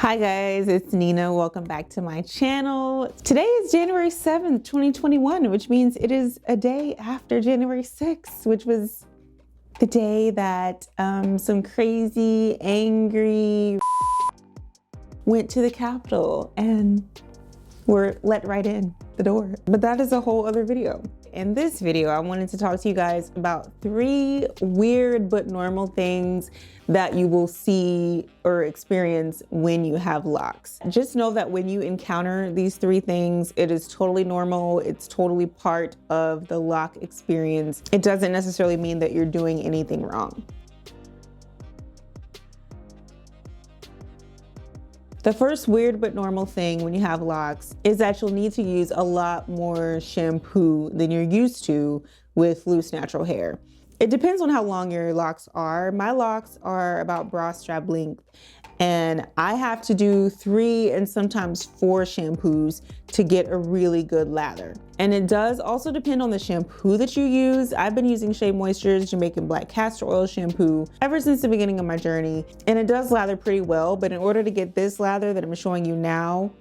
Hi guys, it's Nina. Welcome back to my channel. Today is January 7th, 2021, which means it is a day after January 6th, which was the day that some crazy, angry went to the Capitol and were let right in the door. But that is a whole other video. In this video, I wanted to talk to you guys about 3 weird but normal things that you will see or experience when you have locks. Just know that when you encounter these 3 things, it is totally normal. It's totally part of the lock experience. It doesn't necessarily mean that you're doing anything wrong. The first weird but normal thing when you have locks is that you'll need to use a lot more shampoo than you're used to with loose natural hair. It depends on how long your locks are. My locks are about bra strap length, and I have to do 3 and sometimes 4 shampoos to get a really good lather. And it does also depend on the shampoo that you use. I've been using Shea Moisture's Jamaican Black Castor Oil shampoo ever since the beginning of my journey, and it does lather pretty well, but in order to get this lather that I'm showing you now,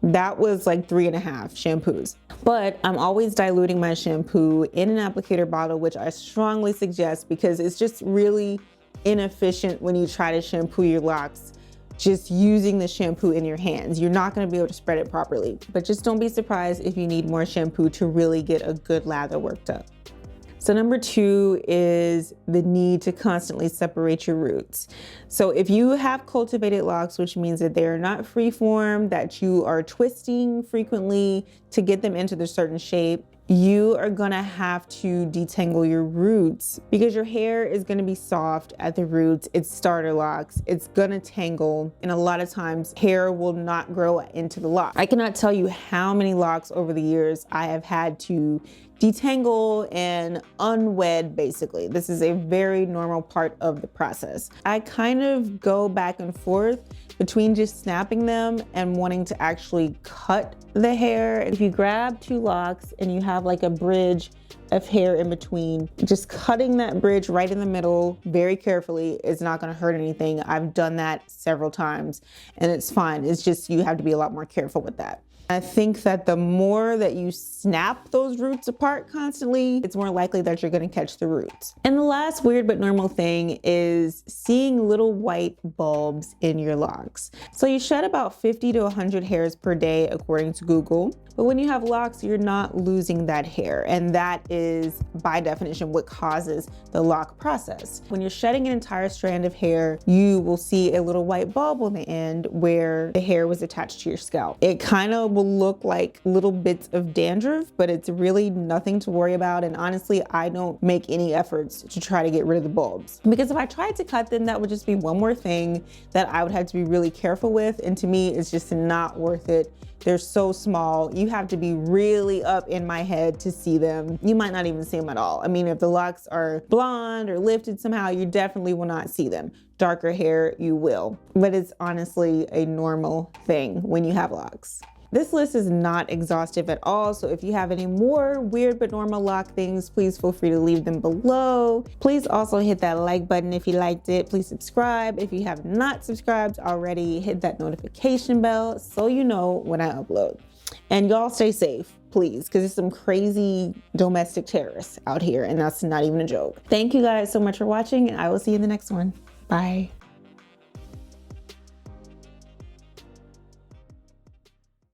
that was like 3.5 shampoos. But I'm always diluting my shampoo in an applicator bottle, which I strongly suggest because it's just really inefficient when you try to shampoo your locks just using the shampoo in your hands. You're not going to be able to spread it properly, but just don't be surprised if you need more shampoo to really get a good lather worked up. So number 2 is the need to constantly separate your roots. So if you have cultivated locks, which means that they're not free-form, that you are twisting frequently to get them into the certain shape, you are gonna have to detangle your roots because your hair is gonna be soft at the roots. It's starter locks, it's gonna tangle, and a lot of times hair will not grow into the lock. I cannot tell you how many locks over the years I have had to detangle and unwed basically. This is a very normal part of the process. I kind of go back and forth between just snapping them and wanting to actually cut the hair. If you grab 2 locks and you have like a bridge of hair in between, just cutting that bridge right in the middle very carefully is not going to hurt anything. I've done that several times and it's fine. It's just you have to be a lot more careful with that. I think that the more that you snap those roots apart constantly, it's more likely that you're going to catch the roots. And the last weird but normal thing is seeing little white bulbs in your locks. So you shed about 50 to 100 hairs per day according to Google. But when you have locks, you're not losing that hair. And that is, by definition, what causes the lock process. When you're shedding an entire strand of hair, you will see a little white bulb on the end where the hair was attached to your scalp. It kind of will look like little bits of dandruff, but it's really nothing to worry about. And honestly, I don't make any efforts to try to get rid of the bulbs. Because if I tried to cut them, that would just be one more thing that I would have to be really careful with. And to me, it's just not worth it. They're so small. You have to be really up in my head to see them. You might not even see them at all. I mean, if the locks are blonde or lifted somehow, you definitely will not see them. Darker hair, you will. But it's honestly a normal thing when you have locks. This list is not exhaustive at all, so if you have any more weird but normal lock things, please feel free to leave them below. Please also hit that like button if you liked it. Please subscribe. If you have not subscribed already, hit that notification bell so you know when I upload. And y'all stay safe, please, because there's some crazy domestic terrorists out here, and that's not even a joke. Thank you guys so much for watching, and I will see you in the next one. Bye.